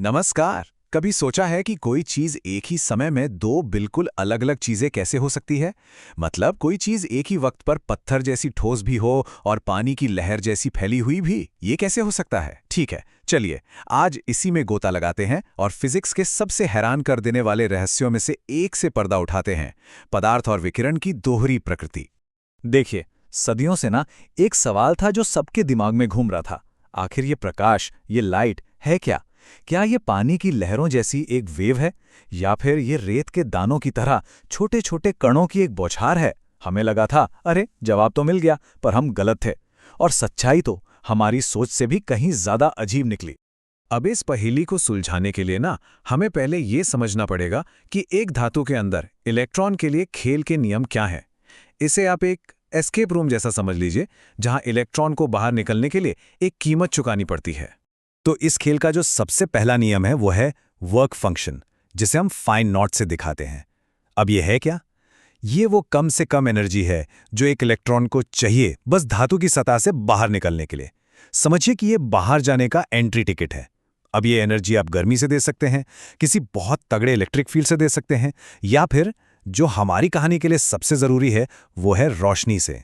नमस्कार। कभी सोचा है कि कोई चीज एक ही समय में दो बिल्कुल अलग-अलग चीजें कैसे हो सकती है? मतलब कोई चीज एक ही वक्त पर पत्थर जैसी ठोस भी हो और पानी की लहर जैसी फैली हुई भी। ये कैसे हो सकता है? ठीक है, चलिए आज इसी में गोता लगाते हैं और फिजिक्स के सबसे हैरान कर देने वाले रहस्यों में से एक से पर्दा उठाते हैं, पदार्थ और विकिरण की दोहरी प्रकृति। देखिए, सदियों से ना एक सवाल था जो सबके दिमाग में घूम रहा था। आखिर ये प्रकाश, ये लाइट है क्या? क्या ये पानी की लहरों जैसी एक वेव है या फिर ये रेत के दानों की तरह छोटे-छोटे कणों की एक बौछार है? हमें लगा था, अरे जवाब तो मिल गया, पर हम गलत थे। और सच्चाई तो हमारी सोच से भी कहीं ज्यादा अजीब निकली। अब इस पहेली को सुलझाने के लिए ना हमें पहले ये समझना पड़ेगा कि एक धातु के अंदर इलेक्ट्रॉन के लिए खेल के नियम क्या हैं। इसे आप एक एस्केप रूम जैसा समझ लीजिए, जहां इलेक्ट्रॉन को बाहर निकलने के लिए एक कीमत चुकानी पड़ती है। तो इस खेल का जो सबसे पहला नियम है वो है वर्क फंक्शन, जिसे हम फाइन नॉट से दिखाते हैं। अब ये है क्या? ये वो कम से कम एनर्जी है जो एक इलेक्ट्रॉन को चाहिए बस धातु की सतह से बाहर निकलने के लिए। समझिए कि ये बाहर जाने का एंट्री टिकट है। अब ये एनर्जी आप गर्मी से दे सकते हैं, किसी बहुत तगड़े इलेक्ट्रिक फील्ड से दे सकते हैं, या फिर जो हमारी कहानी के लिए सबसे जरूरी है वो है रोशनी से।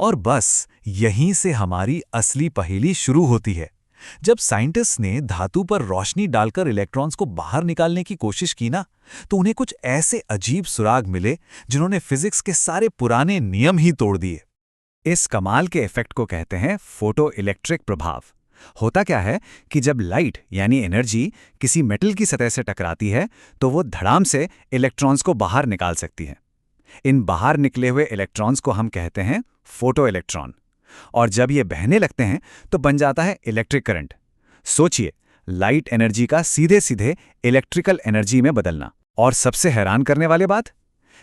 और बस यहीं से हमारी असली पहेली शुरू होती है। जब साइंटिस्ट ने धातु पर रोशनी डालकर इलेक्ट्रॉन्स को बाहर निकालने की कोशिश की ना, तो उन्हें कुछ ऐसे अजीब सुराग मिले जिन्होंने फिजिक्स के सारे पुराने नियम ही तोड़ दिए। इस कमाल के इफेक्ट को कहते हैं फोटो इलेक्ट्रिक प्रभाव। होता क्या है कि जब लाइट यानी एनर्जी किसी मेटल की सतह से टकराती है, तो वो धड़ाम से इलेक्ट्रॉन्स को बाहर निकाल सकती है। इन बाहर निकले हुए इलेक्ट्रॉन्स को हम कहते हैं फोटो इलेक्ट्रॉन। और जब ये बहने लगते हैं तो बन जाता है इलेक्ट्रिक करंट। सोचिए, लाइट एनर्जी का सीधे सीधे इलेक्ट्रिकल एनर्जी में बदलना। और सबसे हैरान करने वाली बात,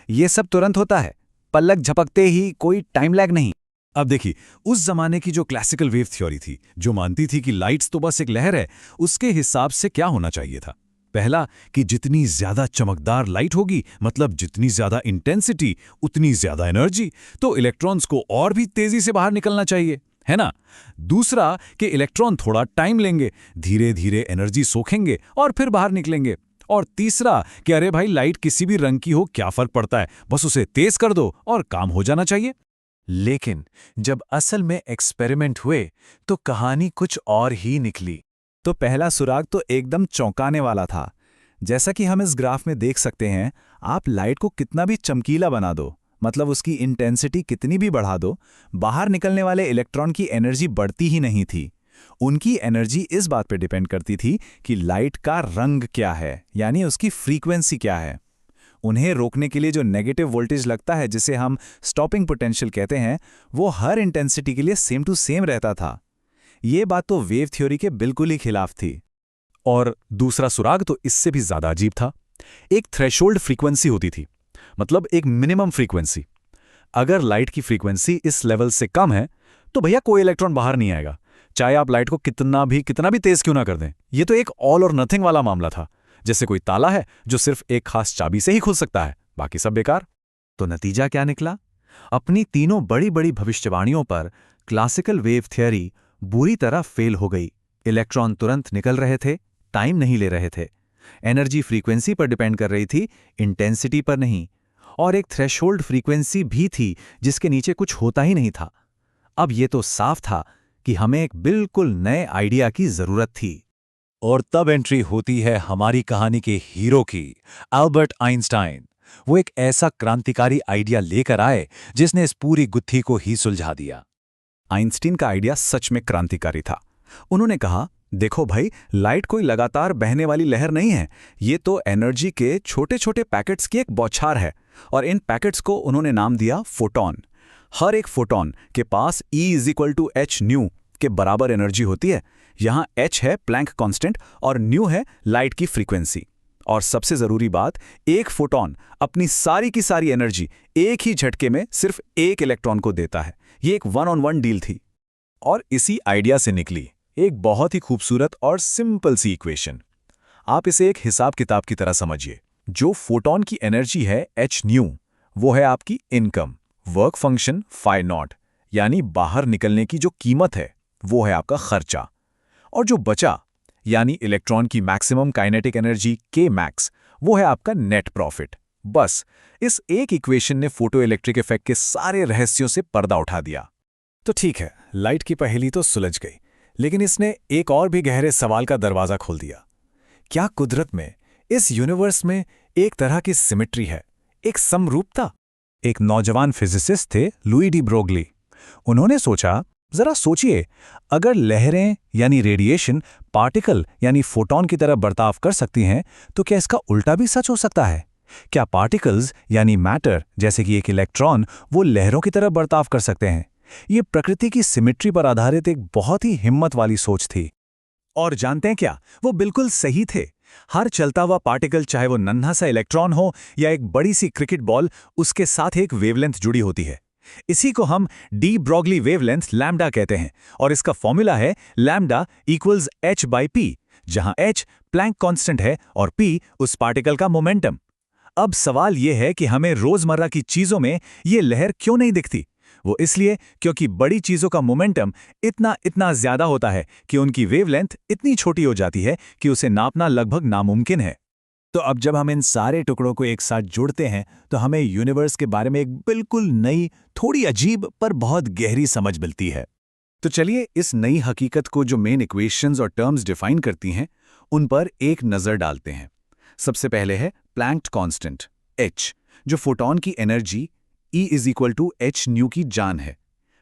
ये सब तुरंत होता है, पलक झपकते ही, कोई टाइम लैग नहीं। अब देखिए, उस जमाने की जो क्लासिकल वेव थ्योरी थी, जो मानती थी कि लाइट्स तो बस एक लहर है, उसके हिसाब से क्या होना चाहिए था? पहला कि जितनी ज्यादा चमकदार लाइट होगी, मतलब जितनी ज्यादा इंटेंसिटी, उतनी ज्यादा एनर्जी, तो इलेक्ट्रॉन्स को और भी तेजी से बाहर निकलना चाहिए, है ना? दूसरा कि इलेक्ट्रॉन थोड़ा टाइम लेंगे, धीरे धीरे एनर्जी सोखेंगे और फिर बाहर निकलेंगे। और तीसरा कि अरे भाई, लाइट किसी भी रंग की हो, क्या फर्क पड़ता है, बस उसे तेज कर दो और काम हो जाना चाहिए। लेकिन जब असल में एक्सपेरिमेंट हुए तो कहानी कुछ और ही निकली। तो पहला सुराग तो एकदम चौंकाने वाला था। जैसा कि हम इस ग्राफ में देख सकते हैं, आप लाइट को कितना भी चमकीला बना दो, मतलब उसकी इंटेंसिटी कितनी भी बढ़ा दो, बाहर निकलने वाले इलेक्ट्रॉन की एनर्जी बढ़ती ही नहीं थी। उनकी एनर्जी इस बात पर डिपेंड करती थी कि लाइट का रंग क्या है, यानी उसकी फ्रीक्वेंसी क्या है। उन्हें रोकने के लिए जो नेगेटिव वोल्टेज लगता है, जिसे हम स्टॉपिंग पोटेंशियल कहते हैं, वो हर इंटेंसिटी के लिए सेम टू सेम रहता था। ये बात तो वेव थ्योरी के बिल्कुल ही खिलाफ थी। और दूसरा सुराग तो इससे भी ज्यादा अजीब था। एक थ्रेशोल्ड फ्रीक्वेंसी होती थी, मतलब एक मिनिमम फ्रीक्वेंसी। अगर लाइट की फ्रीक्वेंसी इस लेवल से कम है तो भैया कोई इलेक्ट्रॉन बाहर नहीं आएगा, चाहे आप लाइट को कितना भी तेज क्यों ना कर दें। ये तो एक ऑल और नथिंग वाला मामला था, जैसे कोई ताला है जो सिर्फ एक खास चाबी से ही खुल सकता है, बाकी सब बेकार। तो नतीजा क्या निकला? अपनी तीनों बड़ी बड़ी भविष्यवाणियों पर क्लासिकल वेव थ्योरी बुरी तरह फेल हो गई। इलेक्ट्रॉन तुरंत निकल रहे थे, टाइम नहीं ले रहे थे। एनर्जी फ्रीक्वेंसी पर डिपेंड कर रही थी, इंटेंसिटी पर नहीं। और एक थ्रेशोल्ड फ्रीक्वेंसी भी थी जिसके नीचे कुछ होता ही नहीं था। अब ये तो साफ था कि हमें एक बिल्कुल नए आइडिया की जरूरत थी। और तब एंट्री होती है हमारी कहानी के हीरो की, अल्बर्ट आइंस्टाइन। वो एक ऐसा क्रांतिकारी आइडिया लेकर आए जिसने इस पूरी गुत्थी को ही सुलझा दिया। आइंस्टीन का आइडिया सच में क्रांतिकारी था। उन्होंने कहा, देखो भाई, लाइट कोई लगातार बहने वाली लहर नहीं है, ये तो एनर्जी के छोटे छोटे पैकेट्स की एक बौछार है। और इन पैकेट्स को उन्होंने नाम दिया फोटॉन। हर एक फोटॉन के पास E=h के बराबर एनर्जी होती है। यहाँ h है प्लैंक कांस्टेंट और न्यू है लाइट की फ्रीक्वेंसी। और सबसे जरूरी बात, एक फोटॉन अपनी सारी की सारी एनर्जी एक ही झटके में सिर्फ एक इलेक्ट्रॉन को देता है। ये एक 1-on-1 डील थी। और इसी आइडिया से निकली एक बहुत ही खूबसूरत और सिंपल सी इक्वेशन। आप इसे एक हिसाब किताब की तरह समझिए। जो फोटॉन की एनर्जी है h, वो है आपकी income, work function phi naught, यानी बाहर निकलने की जो कीमत है वो है आपका खर्चा। और जो बचा यानी इलेक्ट्रॉन की मैक्सिमम काइनेटिक एनर्जी के मैक्स, वो है आपका नेट प्रॉफिट। बस इस एक इक्वेशन ने फोटोइलेक्ट्रिक इफेक्ट के सारे रहस्यों से पर्दा उठा दिया। तो ठीक है, लाइट की पहेली तो सुलझ गई, लेकिन इसने एक और भी गहरे सवाल का दरवाजा खोल दिया। क्या कुदरत में, इस यूनिवर्स में एक तरह की सिमेट्री है, एक समरूपता? एक नौजवान फिजिसिस्ट थे, लुई डी ब्रोगली। उन्होंने सोचा, जरा सोचिए, अगर लहरें यानी रेडिएशन पार्टिकल यानी फोटॉन की तरह बर्ताव कर सकती हैं, तो क्या इसका उल्टा भी सच हो सकता है? क्या पार्टिकल्स यानी मैटर जैसे कि एक इलेक्ट्रॉन वो लहरों की तरह बर्ताव कर सकते हैं? ये प्रकृति की सिमेट्री पर आधारित एक बहुत ही हिम्मत वाली सोच थी। और जानते हैं क्या, वो बिल्कुल सही थे। हर चलता हुआ पार्टिकल, चाहे वो नन्हा सा इलेक्ट्रॉन हो या एक बड़ी सी क्रिकेट बॉल, उसके साथ एक वेवलेंथ जुड़ी होती है। इसी को हम डी ब्रॉगली वेवलेंथ लैम्डा कहते हैं, और इसका फॉर्मूला है लैम्डा इक्वल्स h/p, जहां h प्लैंक कांस्टेंट है और p उस पार्टिकल का मोमेंटम। अब सवाल यह है कि हमें रोजमर्रा की चीजों में ये लहर क्यों नहीं दिखती? वो इसलिए क्योंकि बड़ी चीजों का मोमेंटम इतना ज्यादा होता है कि उनकी वेवलेंथ इतनी छोटी हो जाती है कि उसे नापना लगभग नामुमकिन है। तो अब जब हम इन सारे टुकड़ों को एक साथ जोड़ते हैं, तो हमें यूनिवर्स के बारे में एक बिल्कुल नई, थोड़ी अजीब पर बहुत गहरी समझ मिलती है। तो चलिए इस नई हकीकत को, जो मेन इक्वेशंस और टर्म्स डिफाइन करती हैं, उन पर एक नज़र डालते हैं। सबसे पहले है प्लैंक्ड कांस्टेंट h, जो फोटॉन की एनर्जी E = h न्यू की जान है।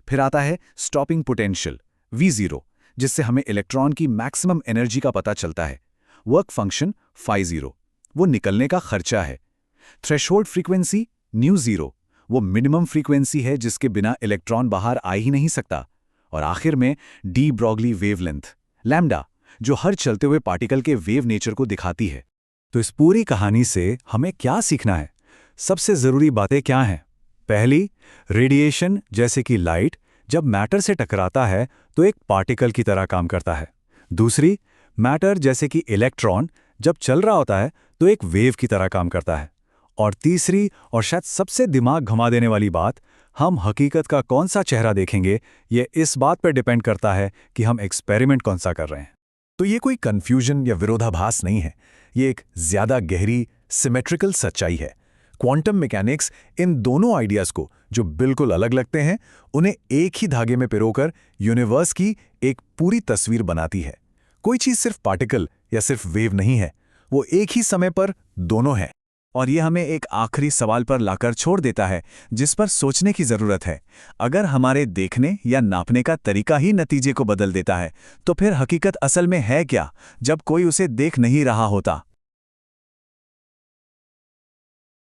फिर आता है स्टॉपिंग पोटेंशियल V0, जिससे हमें इलेक्ट्रॉन की मैक्सिमम एनर्जी का पता चलता है। वर्क फंक्शन φ0, वो निकलने का खर्चा है। थ्रेशोल्ड फ्रीक्वेंसी μ0, वो मिनिमम फ्रीक्वेंसी है जिसके बिना इलेक्ट्रॉन बाहर आ ही नहीं सकता। और आखिर में डी ब्रॉगली वेवलेंथ लैम्डा, जो हर चलते हुए पार्टिकल के वेव नेचर को दिखाती है। तो इस पूरी कहानी से हमें क्या सीखना है? सबसे जरूरी बातें क्या हैं? पहली, रेडिएशन जैसे कि लाइट जब मैटर से टकराता है तो एक पार्टिकल की तरह काम करता है। दूसरी, मैटर जैसे कि इलेक्ट्रॉन जब चल रहा होता है तो एक वेव की तरह काम करता है। और तीसरी और शायद सबसे दिमाग घुमा देने वाली बात, हम हकीकत का कौन सा चेहरा देखेंगे, ये इस बात पर डिपेंड करता है कि हम एक्सपेरिमेंट कौन सा कर रहे हैं। तो ये कोई कंफ्यूजन या विरोधाभास नहीं है, ये एक ज्यादा गहरी सिमेट्रिकल सच्चाई है। क्वांटम मैकेनिक्स इन दोनों आइडियाज को, जो बिल्कुल अलग लगते हैं, उन्हें एक ही धागे में पिरोकर यूनिवर्स की एक पूरी तस्वीर बनाती है। कोई चीज सिर्फ पार्टिकल या सिर्फ वेव नहीं है, वो एक ही समय पर दोनों है। और ये हमें एक आखिरी सवाल पर लाकर छोड़ देता है, जिस पर सोचने की जरूरत है। अगर हमारे देखने या नापने का तरीका ही नतीजे को बदल देता है, तो फिर हकीकत असल में है क्या, जब कोई उसे देख नहीं रहा होता?